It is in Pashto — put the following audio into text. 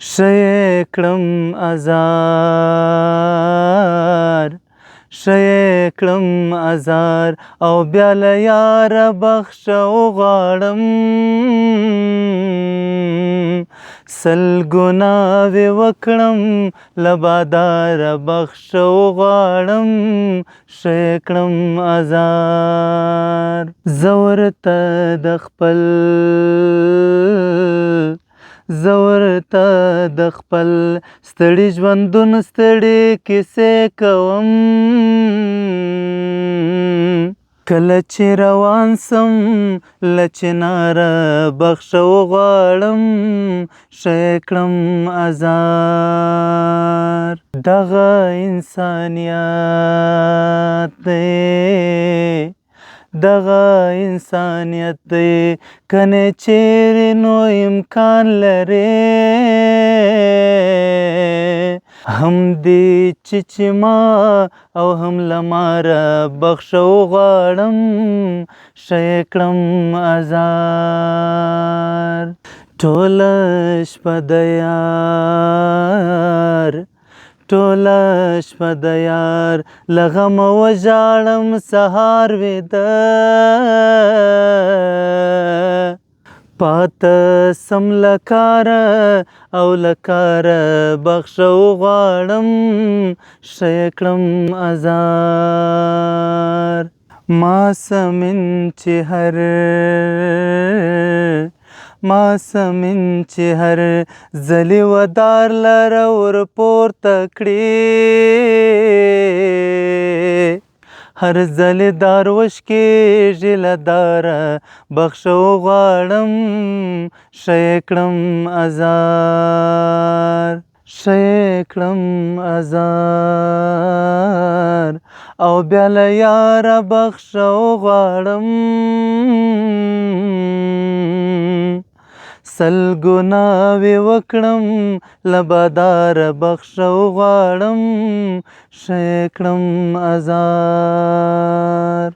شی کړم ازار شی کړم ازار او بیا له یاره بخښه وغواړم سل ګناوې وکړم له باداره بخښه وغواړم شی کړم ازار زه ورته د خپل ستړي ژوندون ستړي کیسې کوم کله چې روان سم له چناره بخښه وغواړم شی کړم ازار دغه انسانیت دی کنې چیرې نو امکان لري هم دې چې ما او هم له ماره بخښه وغواړم شی کړم ازار ټوله شپه د یار له غمه وژاړم سهار ویده پاته سم له کاره او له کاره بخښه وغواړم شی کړم ازار ما سمین چې هر ځلې ودار لره ورپورته کړي هر ځلې دار وشکېږي له داره بخښه وغواړم شی کړم ازار او بیا له یاره بخښه وغواړم سل ګناوې وکړم له باداره بخښه وغواړم شی کړم ازار